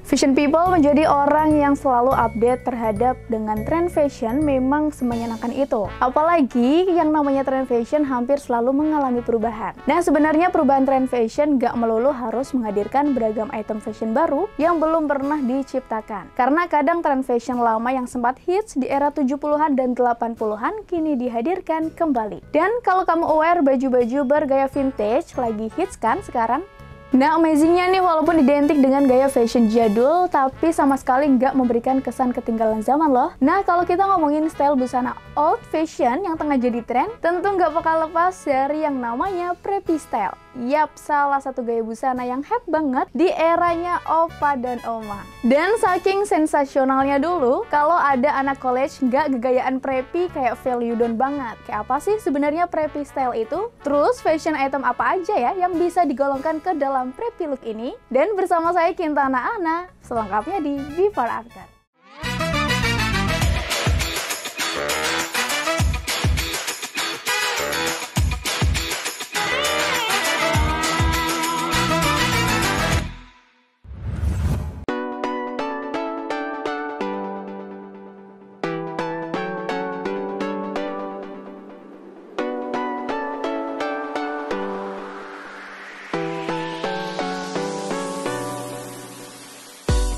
Fashion people menjadi orang yang selalu update terhadap dengan tren fashion memang semenyenangkan itu. Apalagi yang namanya tren fashion hampir selalu mengalami perubahan. Nah, sebenarnya perubahan tren fashion gak melulu harus menghadirkan beragam item fashion baru yang belum pernah diciptakan. Karena kadang tren fashion lama yang sempat hits di era 70-an dan 80-an kini dihadirkan kembali. Dan kalau kamu aware, baju-baju bergaya vintage lagi hits kan sekarang? Nah, amazingnya nih, walaupun identik dengan gaya fashion jadul, tapi sama sekali nggak memberikan kesan ketinggalan zaman loh. Nah, kalau kita ngomongin style busana old fashion yang tengah jadi tren, tentu nggak bakal lepas dari yang namanya preppy style. Yap, salah satu gaya busana yang hype banget di eranya Opa dan Oma. Dan saking sensasionalnya dulu, kalau ada anak college nggak gegayaan preppy kayak value down banget. Kayak apa sih sebenarnya preppy style itu? Terus fashion item apa aja ya yang bisa digolongkan ke dalam preppy look ini? Dan bersama saya Kintana Ana, selengkapnya di Before After.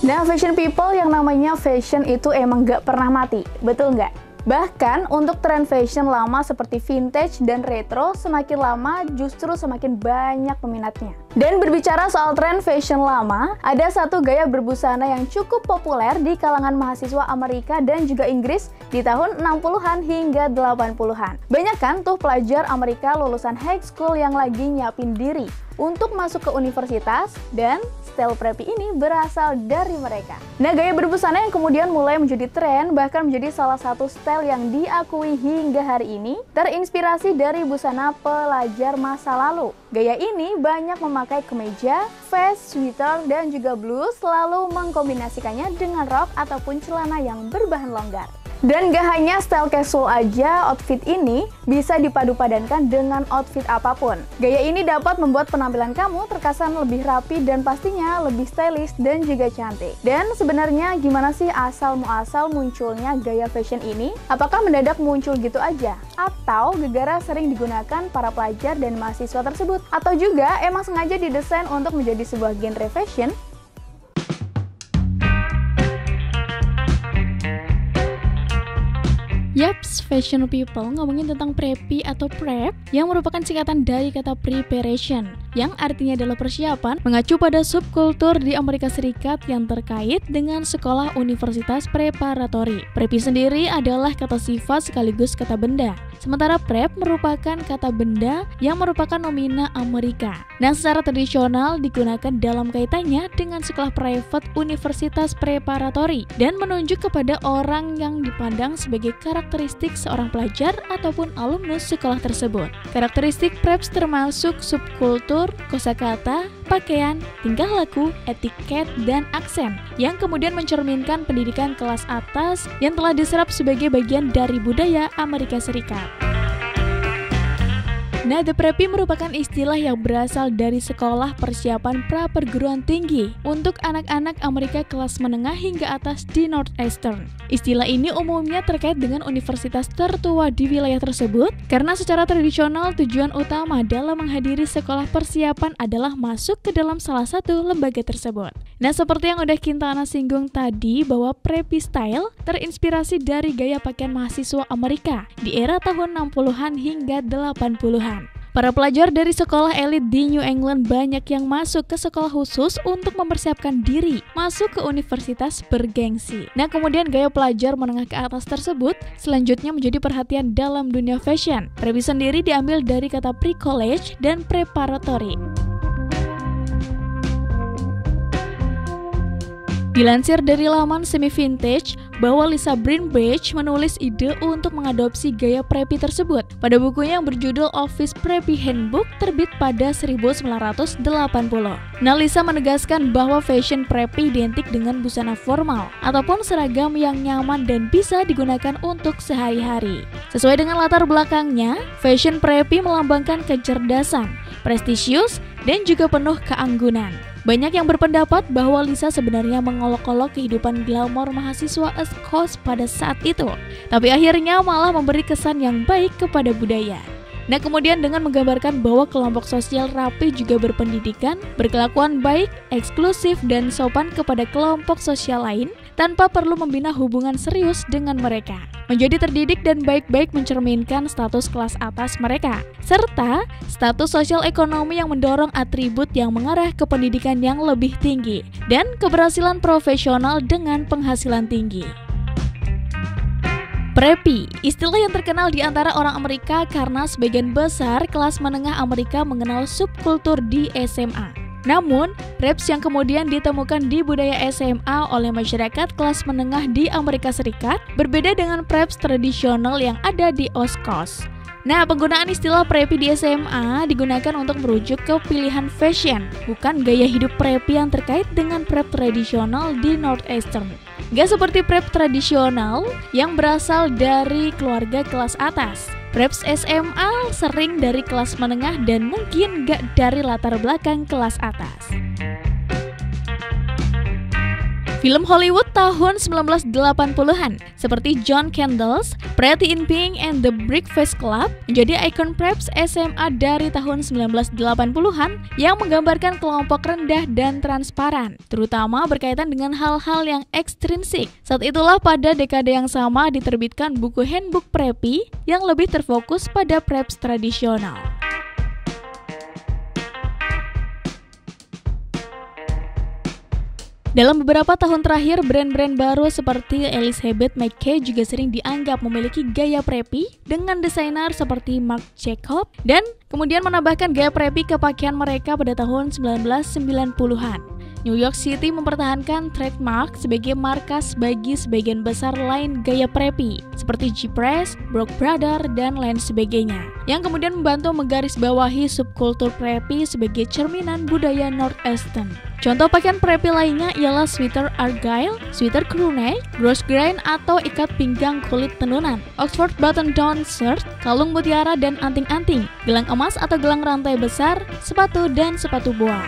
Nah, fashion people, yang namanya fashion itu emang gak pernah mati, betul nggak? Bahkan untuk tren fashion lama seperti vintage dan retro, semakin lama justru semakin banyak peminatnya. Dan berbicara soal tren fashion lama, ada satu gaya berbusana yang cukup populer di kalangan mahasiswa Amerika dan juga Inggris di tahun 60-an hingga 80-an. Banyak kan tuh pelajar Amerika lulusan high school yang lagi nyiapin diri untuk masuk ke universitas, dan style preppy ini berasal dari mereka. Nah, gaya berbusana yang kemudian mulai menjadi tren, bahkan menjadi salah satu style yang diakui hingga hari ini, terinspirasi dari busana pelajar masa lalu. Gaya ini banyak memakai kemeja, vest, sweater, dan juga blus, lalu mengkombinasikannya dengan rok ataupun celana yang berbahan longgar. Dan gak hanya style casual aja, outfit ini bisa dipadu-padankan dengan outfit apapun. Gaya ini dapat membuat penampilan kamu terkesan lebih rapi dan pastinya lebih stylish dan juga cantik. Dan sebenarnya gimana sih asal-muasal munculnya gaya fashion ini? Apakah mendadak muncul gitu aja? Atau gegara sering digunakan para pelajar dan mahasiswa tersebut? Atau juga emang sengaja didesain untuk menjadi sebuah genre fashion? Yaps, fashion people, ngomongin tentang preppy atau prep yang merupakan singkatan dari kata preparation, yang artinya adalah persiapan, mengacu pada subkultur di Amerika Serikat yang terkait dengan sekolah universitas preparatory. Preppy sendiri adalah kata sifat sekaligus kata benda, sementara prep merupakan kata benda yang merupakan nomina Amerika. Nah, secara tradisional digunakan dalam kaitannya dengan sekolah private universitas preparatory dan menunjuk kepada orang yang dipandang sebagai karakteristik seorang pelajar ataupun alumnus sekolah tersebut. Karakteristik preps termasuk subkultur, kosakata, pakaian, tingkah laku, etiket, dan aksen yang kemudian mencerminkan pendidikan kelas atas yang telah diserap sebagai bagian dari budaya Amerika Serikat. Nah, the preppy merupakan istilah yang berasal dari sekolah persiapan pra-perguruan tinggi untuk anak-anak Amerika kelas menengah hingga atas di Northeastern. Istilah ini umumnya terkait dengan universitas tertua di wilayah tersebut karena secara tradisional tujuan utama dalam menghadiri sekolah persiapan adalah masuk ke dalam salah satu lembaga tersebut. Nah, seperti yang udah Kintana singgung tadi bahwa preppy style terinspirasi dari gaya pakaian mahasiswa Amerika di era tahun 60-an hingga 80-an. Para pelajar dari sekolah elit di New England banyak yang masuk ke sekolah khusus untuk mempersiapkan diri masuk ke universitas bergengsi. Nah, kemudian gaya pelajar menengah ke atas tersebut selanjutnya menjadi perhatian dalam dunia fashion. Preppy sendiri diambil dari kata pre-college dan preparatory. Dilansir dari laman Semi Vintage bahwa Lisa Brinbridge menulis ide untuk mengadopsi gaya preppy tersebut pada bukunya yang berjudul Office Preppy Handbook terbit pada 1980. Nah, Lisa menegaskan bahwa fashion preppy identik dengan busana formal ataupun seragam yang nyaman dan bisa digunakan untuk sehari-hari. Sesuai dengan latar belakangnya, fashion preppy melambangkan kecerdasan, prestisius, dan juga penuh keanggunan. Banyak yang berpendapat bahwa Lisa sebenarnya mengolok-olok kehidupan glamor mahasiswa East Coast pada saat itu, tapi akhirnya malah memberi kesan yang baik kepada budaya. Nah, kemudian dengan menggambarkan bahwa kelompok sosial rapi juga berpendidikan, berkelakuan baik, eksklusif, dan sopan kepada kelompok sosial lain tanpa perlu membina hubungan serius dengan mereka. Menjadi terdidik dan baik-baik mencerminkan status kelas atas mereka, serta status sosial ekonomi yang mendorong atribut yang mengarah ke pendidikan yang lebih tinggi, dan keberhasilan profesional dengan penghasilan tinggi. Preppy, istilah yang terkenal di antara orang Amerika karena sebagian besar kelas menengah Amerika mengenal subkultur di SMA. Namun, preps yang kemudian ditemukan di budaya SMA oleh masyarakat kelas menengah di Amerika Serikat berbeda dengan preps tradisional yang ada di East Coast. Nah, penggunaan istilah preppy di SMA digunakan untuk merujuk ke pilihan fashion, bukan gaya hidup preppy yang terkait dengan prep tradisional di Northeastern. Gak seperti prep tradisional yang berasal dari keluarga kelas atas. Preps SMA sering dari kelas menengah dan mungkin gak dari latar belakang kelas atas. Film Hollywood tahun 1980-an seperti John Candy's Pretty in Pink and The Breakfast Club menjadi ikon preps SMA dari tahun 1980-an yang menggambarkan kelompok rendah dan transparan, terutama berkaitan dengan hal-hal yang ekstrinsik. Saat itulah pada dekade yang sama diterbitkan buku Handbook Preppy yang lebih terfokus pada preps tradisional. Dalam beberapa tahun terakhir, brand-brand baru seperti Elizabeth McKay juga sering dianggap memiliki gaya preppy dengan desainer seperti Marc Jacob dan kemudian menambahkan gaya preppy ke pakaian mereka pada tahun 1990-an. New York City mempertahankan trademark sebagai markas bagi sebagian besar lain gaya preppy seperti G-Press, Brock Brothers, dan lain sebagainya, yang kemudian membantu menggarisbawahi subkultur preppy sebagai cerminan budaya Northeastern. Contoh pakaian preppy lainnya ialah sweater argyle, sweater crewneck, grosgrain atau ikat pinggang kulit tenunan, Oxford button-down shirt, kalung mutiara dan anting-anting, gelang emas atau gelang rantai besar, sepatu dan sepatu boa.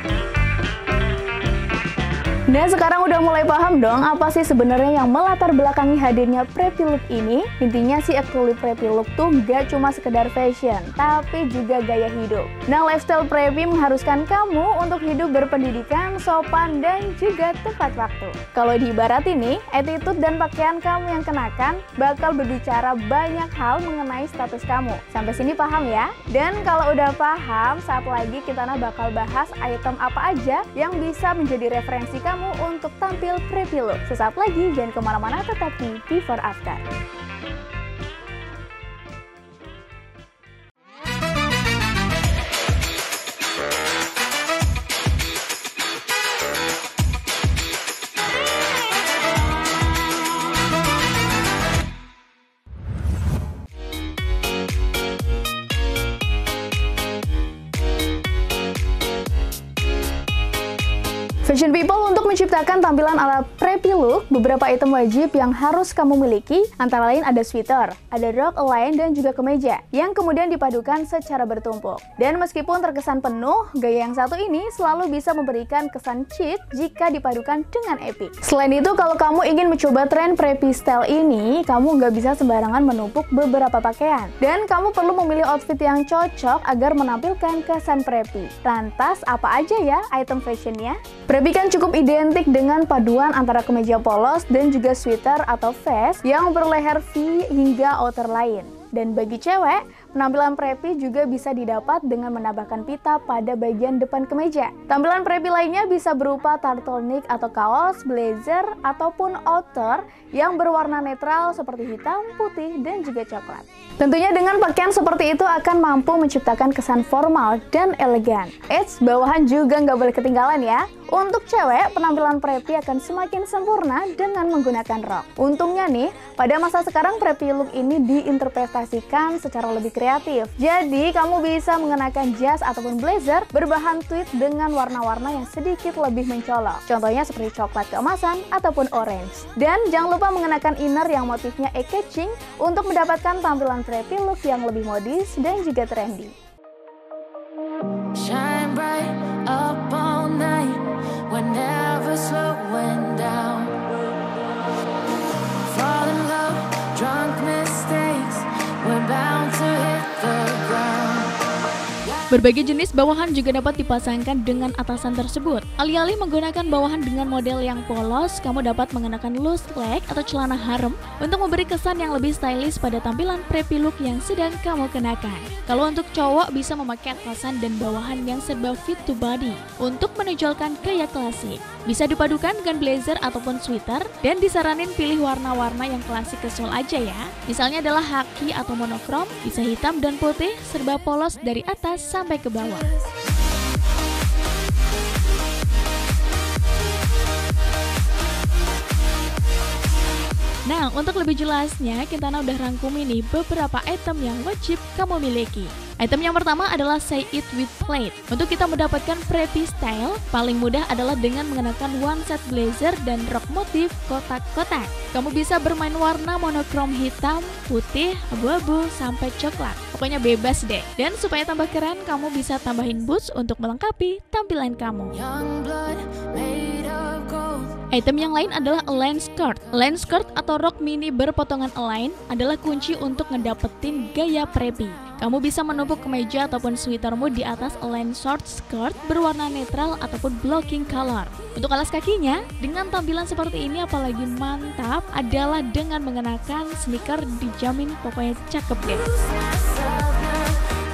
Nah, sekarang udah mulai paham dong apa sih sebenarnya yang melatar belakangi hadirnya preppy look ini? Intinya sih actually preppy look tuh gak cuma sekedar fashion, tapi juga gaya hidup. Nah, lifestyle preppy mengharuskan kamu untuk hidup berpendidikan, sopan, dan juga tepat waktu. Kalau diibaratin nih, attitude dan pakaian kamu yang kenakan bakal berbicara banyak hal mengenai status kamu. Sampai sini paham ya? Dan kalau udah paham, saat lagi kita bakal bahas item apa aja yang bisa menjadi referensi kamu untuk tampil preppy look. Sesaat lagi, jangan kemana-mana, tetap di Before After. Fashion people, untuk menciptakan tampilan ala preppy look, beberapa item wajib yang harus kamu miliki antara lain ada sweater, ada rok, line, dan juga kemeja yang kemudian dipadukan secara bertumpuk. Dan meskipun terkesan penuh, gaya yang satu ini selalu bisa memberikan kesan chic jika dipadukan dengan epic. Selain itu, kalau kamu ingin mencoba tren preppy style ini, kamu nggak bisa sembarangan menumpuk beberapa pakaian. Dan kamu perlu memilih outfit yang cocok agar menampilkan kesan preppy. Lantas, apa aja ya item fashionnya? Preppy kan cukup identik dengan paduan antara kemeja polos dan juga sweater atau vest yang berleher V hingga outer lain. Dan bagi cewek, penampilan preppy juga bisa didapat dengan menambahkan pita pada bagian depan kemeja. Tampilan preppy lainnya bisa berupa turtleneck atau kaos, blazer, ataupun outer yang berwarna netral seperti hitam, putih, dan juga coklat. Tentunya dengan pakaian seperti itu akan mampu menciptakan kesan formal dan elegan. Bawahan juga nggak boleh ketinggalan ya. Untuk cewek, penampilan preppy akan semakin sempurna dengan menggunakan rok. Untungnya nih, pada masa sekarang preppy look ini diinterpretasikan secara lebih kreatif. Jadi, kamu bisa mengenakan jas ataupun blazer berbahan tweed dengan warna-warna yang sedikit lebih mencolok. Contohnya seperti coklat keemasan ataupun orange. Dan jangan lupa mengenakan inner yang motifnya eye-catching untuk mendapatkan tampilan preppy look yang lebih modis dan juga trendy. Shine bright up all night. Berbagai jenis bawahan juga dapat dipasangkan dengan atasan tersebut. Alih-alih menggunakan bawahan dengan model yang polos, kamu dapat mengenakan loose leg atau celana harem untuk memberi kesan yang lebih stylish pada tampilan preppy look yang sedang kamu kenakan. Kalau untuk cowok bisa memakai atasan dan bawahan yang serba fit to body untuk menonjolkan gaya klasik. Bisa dipadukan dengan blazer ataupun sweater dan disaranin pilih warna-warna yang klasik casual aja ya. Misalnya adalah khaki atau monokrom, bisa hitam dan putih, serba polos dari atas sampai ke bawah. Nah, untuk lebih jelasnya, Kintana udah rangkum ini beberapa item yang wajib kamu miliki. Item yang pertama adalah Say It With Plate. Untuk kita mendapatkan preppy style, paling mudah adalah dengan mengenakan one set blazer dan rok motif kotak-kotak. Kamu bisa bermain warna monokrom hitam, putih, abu-abu, sampai coklat. Pokoknya bebas deh. Dan supaya tambah keren, kamu bisa tambahin boots untuk melengkapi tampilan kamu. Item yang lain adalah align skirt. Align skirt atau rok mini berpotongan align adalah kunci untuk ngedapetin gaya preppy. Kamu bisa menumpuk kemeja ataupun sweatermu di atas align short skirt berwarna netral ataupun blocking color. Untuk alas kakinya, dengan tampilan seperti ini apalagi mantap adalah dengan mengenakan sneaker, dijamin pokoknya cakep deh.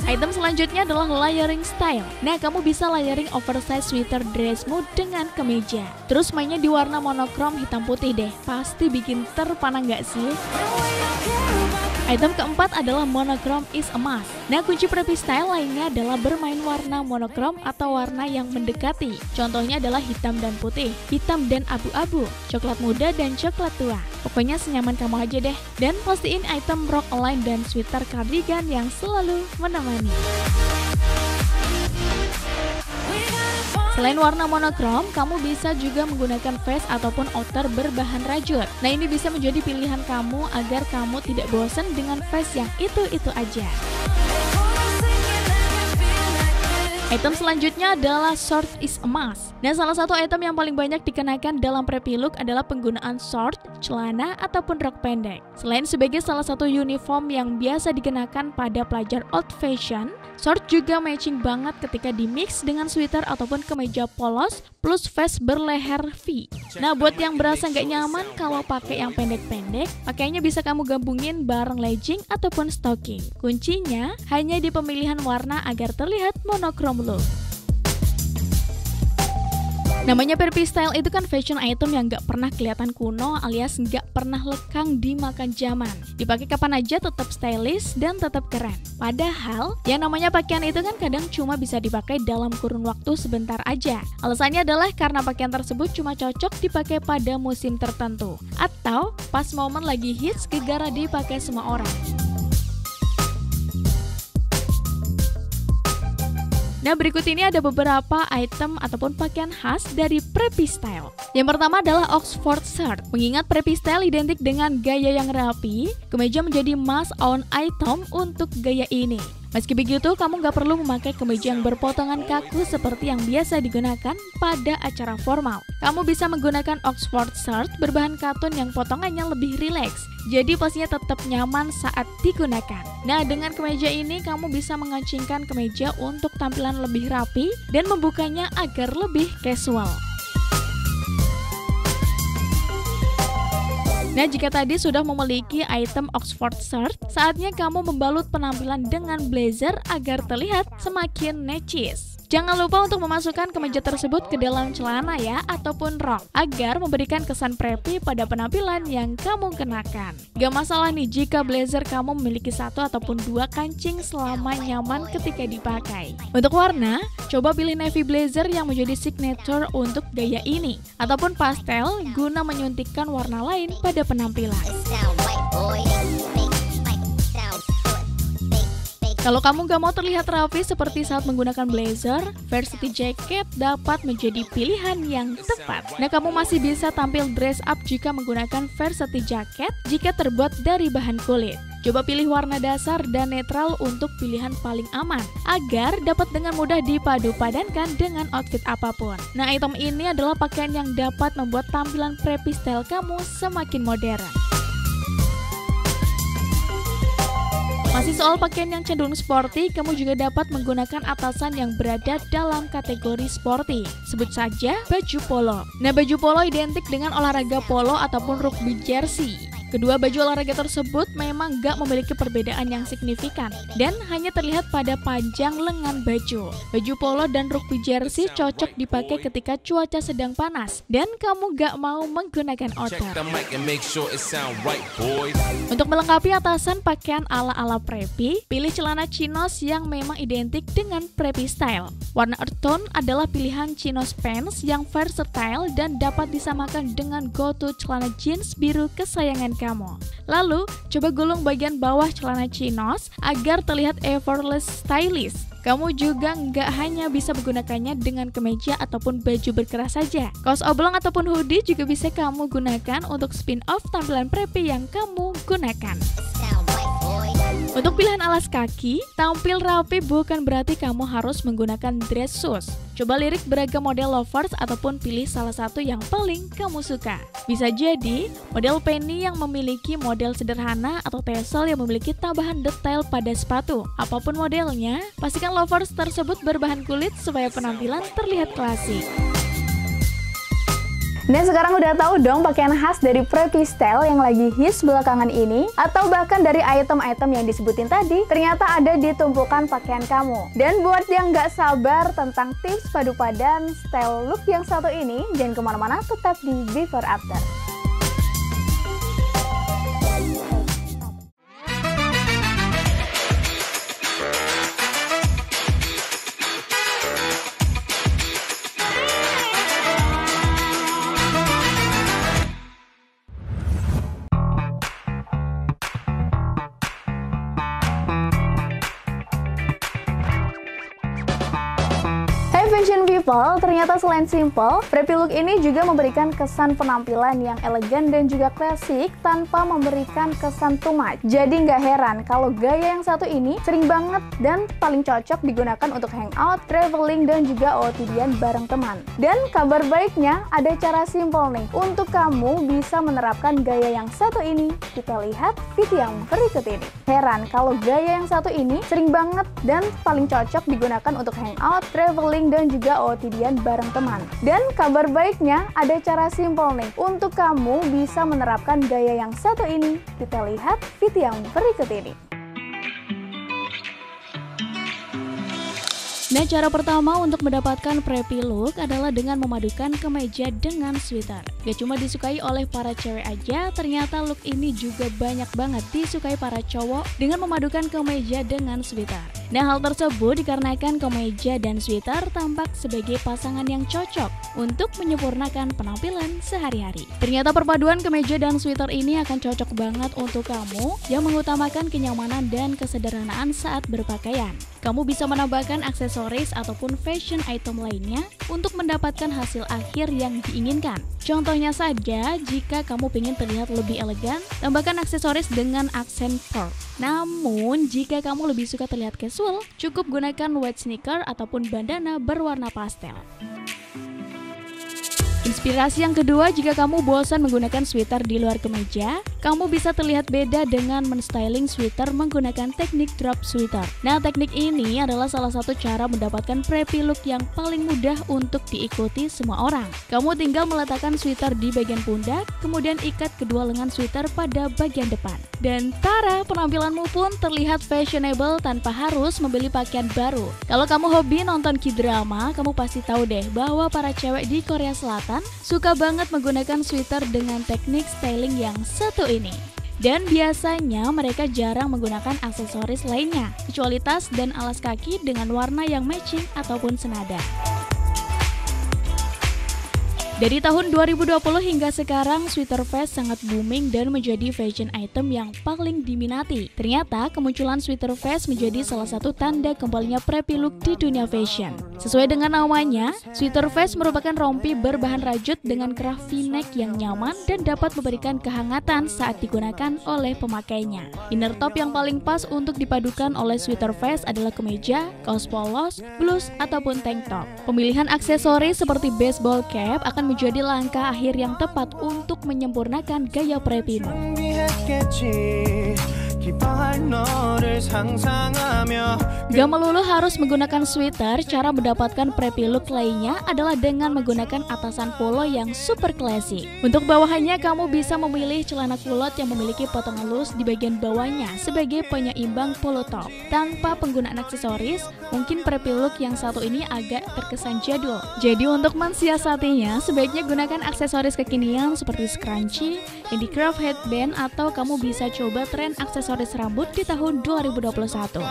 Item selanjutnya adalah layering style. Nah, kamu bisa layering oversize sweater dressmu dengan kemeja. Terus mainnya di warna monokrom hitam putih deh. Pasti bikin terpana nggak sih? Item keempat adalah monokrom is a must. Nah, kunci preppy style lainnya adalah bermain warna monokrom atau warna yang mendekati. Contohnya adalah hitam dan putih, hitam dan abu-abu, coklat muda dan coklat tua. Pokoknya senyaman kamu aja deh. Dan pastiin item rok align dan sweater cardigan yang selalu menemani. Selain warna monokrom, kamu bisa juga menggunakan vest ataupun outer berbahan rajut. Nah, ini bisa menjadi pilihan kamu agar kamu tidak bosan dengan vest yang itu-itu aja. Item selanjutnya adalah short is a must. Nah, salah satu item yang paling banyak dikenakan dalam preppy look adalah penggunaan short, celana, ataupun rok pendek. Selain sebagai salah satu uniform yang biasa dikenakan pada pelajar old fashion, short juga matching banget ketika di-mix dengan sweater ataupun kemeja polos plus vest berleher V. Nah, buat yang berasa nggak nyaman kalau pakai yang pendek-pendek, pakainya bisa kamu gabungin bareng legging ataupun stocking. Kuncinya hanya di pemilihan warna agar terlihat monokrom look. Namanya preppy style itu kan fashion item yang gak pernah kelihatan kuno alias gak pernah lekang dimakan zaman. Dipakai kapan aja tetap stylish dan tetap keren. Padahal yang namanya pakaian itu kan kadang cuma bisa dipakai dalam kurun waktu sebentar aja. Alasannya adalah karena pakaian tersebut cuma cocok dipakai pada musim tertentu atau pas momen lagi hits gegara dipakai semua orang. Nah, berikut ini ada beberapa item ataupun pakaian khas dari preppy style. Yang pertama adalah Oxford shirt. Mengingat preppy style identik dengan gaya yang rapi, kemeja menjadi must own item untuk gaya ini. Meski begitu, kamu nggak perlu memakai kemeja yang berpotongan kaku seperti yang biasa digunakan pada acara formal. Kamu bisa menggunakan Oxford shirt berbahan katun yang potongannya lebih rileks, jadi pastinya tetap nyaman saat digunakan. Nah, dengan kemeja ini kamu bisa mengancingkan kemeja untuk tampilan lebih rapi dan membukanya agar lebih casual. Nah, jika tadi sudah memiliki item Oxford shirt, saatnya kamu membalut penampilan dengan blazer agar terlihat semakin necis. Jangan lupa untuk memasukkan kemeja tersebut ke dalam celana ya, ataupun rok, agar memberikan kesan preppy pada penampilan yang kamu kenakan. Gak masalah nih jika blazer kamu memiliki satu ataupun dua kancing selama nyaman ketika dipakai. Untuk warna, coba pilih navy blazer yang menjadi signature untuk gaya ini, ataupun pastel guna menyuntikkan warna lain pada penampilan. Kalau kamu gak mau terlihat rapi seperti saat menggunakan blazer, varsity jacket dapat menjadi pilihan yang tepat. Nah, kamu masih bisa tampil dress up jika menggunakan varsity jacket jika terbuat dari bahan kulit. Coba pilih warna dasar dan netral untuk pilihan paling aman, agar dapat dengan mudah dipadu-padankan dengan outfit apapun. Nah, item ini adalah pakaian yang dapat membuat tampilan preppy style kamu semakin modern. Masih soal pakaian yang cenderung sporty, kamu juga dapat menggunakan atasan yang berada dalam kategori sporty. Sebut saja baju polo. Nah, baju polo identik dengan olahraga polo ataupun rugby jersey. Kedua baju olahraga tersebut memang gak memiliki perbedaan yang signifikan dan hanya terlihat pada panjang lengan baju. Baju polo dan rugby jersey cocok dipakai ketika cuaca sedang panas dan kamu gak mau menggunakan outer. Untuk melengkapi atasan pakaian ala-ala preppy, pilih celana chinos yang memang identik dengan preppy style. Warna earth tone adalah pilihan chinos pants yang versatile dan dapat disamakan dengan go-to celana jeans biru kesayangan kamu. Lalu, coba gulung bagian bawah celana chinos agar terlihat effortless stylish. Kamu juga nggak hanya bisa menggunakannya dengan kemeja ataupun baju berkeras saja. Kaos oblong ataupun hoodie juga bisa kamu gunakan untuk spin-off tampilan preppy yang kamu gunakan. Untuk pilihan alas kaki, tampil rapi bukan berarti kamu harus menggunakan dress shoes. Coba lirik beragam model loafers ataupun pilih salah satu yang paling kamu suka. Bisa jadi model penny yang memiliki model sederhana atau tassel yang memiliki tambahan detail pada sepatu. Apapun modelnya, pastikan loafers tersebut berbahan kulit supaya penampilan terlihat klasik. Nah, sekarang udah tahu dong pakaian khas dari preppy style yang lagi hits belakangan ini, atau bahkan dari item-item yang disebutin tadi ternyata ada di tumpukan pakaian kamu. Dan buat yang nggak sabar tentang tips padu padan style look yang satu ini, jangan kemana-mana, tetap di Before After. Fashion people, ternyata selain simple, preppy look ini juga memberikan kesan penampilan yang elegan dan juga klasik tanpa memberikan kesan too much. Jadi nggak heran kalau gaya yang satu ini sering banget dan paling cocok digunakan untuk hangout, traveling, dan juga OOTD-an bareng teman. Dan kabar baiknya, ada cara simple nih untuk kamu bisa menerapkan gaya yang satu ini. Kita lihat video yang berikut ini. Heran kalau gaya yang satu ini sering banget dan paling cocok digunakan untuk hangout, traveling, dan juga OOTD-an bareng teman. Dan kabar baiknya, ada cara simple nih untuk kamu bisa menerapkan gaya yang satu ini. Kita lihat video yang berikut ini. Nah, cara pertama untuk mendapatkan preppy look adalah dengan memadukan kemeja dengan sweater. Gak cuma disukai oleh para cewek aja, ternyata look ini juga banyak banget disukai para cowok dengan memadukan kemeja dengan sweater. Nah, hal tersebut dikarenakan kemeja dan sweater tampak sebagai pasangan yang cocok untuk menyempurnakan penampilan sehari-hari. Ternyata perpaduan kemeja dan sweater ini akan cocok banget untuk kamu yang mengutamakan kenyamanan dan kesederhanaan saat berpakaian. Kamu bisa menambahkan aksesoris ataupun fashion item lainnya untuk mendapatkan hasil akhir yang diinginkan. Contohnya saja, jika kamu ingin terlihat lebih elegan, tambahkan aksesoris dengan aksen pearl. Namun, jika kamu lebih suka terlihat casual, cukup gunakan white sneaker ataupun bandana berwarna pastel. Inspirasi yang kedua, jika kamu bosan menggunakan sweater di luar kemeja, kamu bisa terlihat beda dengan menstyling sweater menggunakan teknik drop sweater. Nah, teknik ini adalah salah satu cara mendapatkan preppy look yang paling mudah untuk diikuti semua orang. Kamu tinggal meletakkan sweater di bagian pundak, kemudian ikat kedua lengan sweater pada bagian depan. Dan tara, penampilanmu pun terlihat fashionable tanpa harus membeli pakaian baru. Kalau kamu hobi nonton K-drama, kamu pasti tahu deh bahwa para cewek di Korea Selatan suka banget menggunakan sweater dengan teknik styling yang satu ini. Dan biasanya mereka jarang menggunakan aksesoris lainnya, kecuali tas dan alas kaki dengan warna yang matching ataupun senada. Dari tahun 2020 hingga sekarang, sweater vest sangat booming dan menjadi fashion item yang paling diminati. Ternyata, kemunculan sweater vest menjadi salah satu tanda kembalinya preppy look di dunia fashion. Sesuai dengan namanya, sweater vest merupakan rompi berbahan rajut dengan kerah V-neck yang nyaman dan dapat memberikan kehangatan saat digunakan oleh pemakainya. Inner top yang paling pas untuk dipadukan oleh sweater vest adalah kemeja, kaos polos, blus, ataupun tank top. Pemilihan aksesoris seperti baseball cap akan menjadi langkah akhir yang tepat untuk menyempurnakan gaya preppymu. Gak melulu harus menggunakan sweater, cara mendapatkan preppy look lainnya adalah dengan menggunakan atasan polo yang super classy. Untuk bawahannya, kamu bisa memilih celana kulot yang memiliki potongan lurus di bagian bawahnya sebagai penyeimbang polo top. Tanpa penggunaan aksesoris, mungkin preppy look yang satu ini agak terkesan jadul. Jadi untuk mensiasatinya, sebaiknya gunakan aksesoris kekinian seperti scrunchie, indie curve headband, atau kamu bisa coba tren aksesoris rambut di tahun 2021.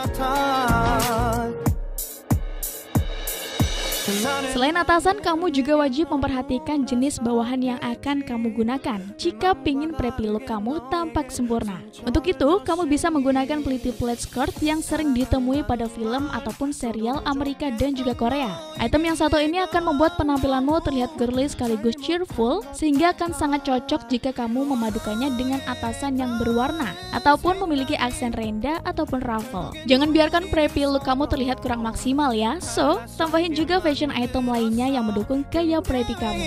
Selain atasan, kamu juga wajib memperhatikan jenis bawahan yang akan kamu gunakan jika pingin preppy look kamu tampak sempurna. Untuk itu, kamu bisa menggunakan peliti plaid skirt yang sering ditemui pada film ataupun serial Amerika dan juga Korea. Item yang satu ini akan membuat penampilanmu terlihat girly sekaligus cheerful, sehingga akan sangat cocok jika kamu memadukannya dengan atasan yang berwarna ataupun memiliki aksen renda ataupun ruffle. Jangan biarkan preppy look kamu terlihat kurang maksimal ya. So, tambahin juga fashion item lainnya yang mendukung gaya preppy kamu.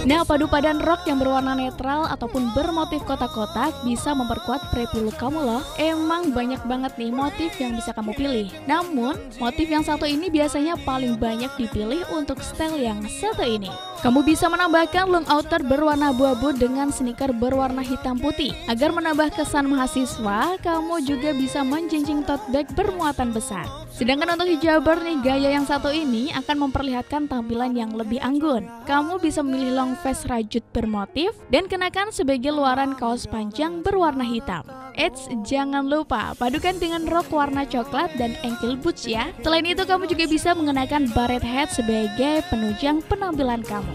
Nah, padu padan rok yang berwarna netral ataupun bermotif kotak-kotak bisa memperkuat preppy look kamu loh. Emang banyak banget nih motif yang bisa kamu pilih. Namun, motif yang satu ini biasanya paling banyak dipilih untuk style yang satu ini. Kamu bisa menambahkan long outer berwarna abu-abu dengan sneaker berwarna hitam putih. Agar menambah kesan mahasiswa, kamu juga bisa menjinjing tote bag bermuatan besar. Sedangkan untuk hijaber nih, gaya yang satu ini akan memperlihatkan tampilan yang lebih anggun. Kamu bisa memilih long vest rajut bermotif dan kenakan sebagai luaran kaos panjang berwarna hitam. Eits, jangan lupa padukan dengan rok warna coklat dan ankle boots ya. Selain itu, kamu juga bisa mengenakan barret hat sebagai penunjang penampilan kamu.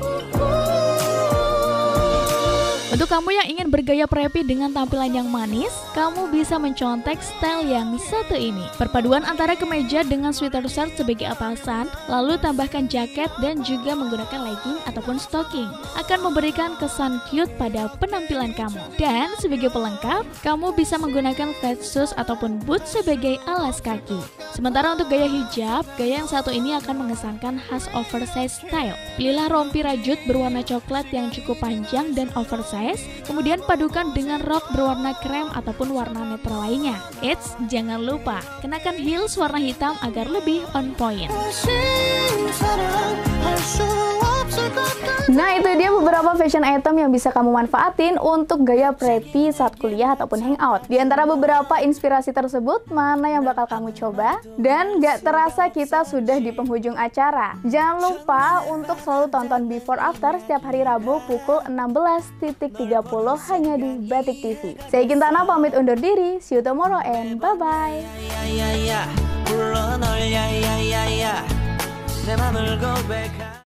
Untuk kamu yang ingin bergaya preppy dengan tampilan yang manis, kamu bisa mencontek style yang satu ini. Perpaduan antara kemeja dengan sweater shirt sebagai atasan, lalu tambahkan jaket dan juga menggunakan legging ataupun stocking, akan memberikan kesan cute pada penampilan kamu. Dan sebagai pelengkap, kamu bisa menggunakan flat shoes ataupun boots sebagai alas kaki. Sementara untuk gaya hijab, gaya yang satu ini akan mengesankan khas oversize style. Pilihlah rompi rajut berwarna coklat yang cukup panjang dan oversize, kemudian padukan dengan rok berwarna krem ataupun warna netral lainnya. Eits, jangan lupa kenakan heels warna hitam agar lebih on point. Nah, itu dia beberapa fashion item yang bisa kamu manfaatin untuk gaya preppy saat kuliah ataupun hangout. Di antara beberapa inspirasi tersebut, mana yang bakal kamu coba? Dan gak terasa kita sudah di penghujung acara. Jangan lupa untuk selalu tonton Before After setiap hari Rabu pukul 16.30 hanya di Batik TV. Saya Gintana pamit undur diri. See you tomorrow and bye-bye.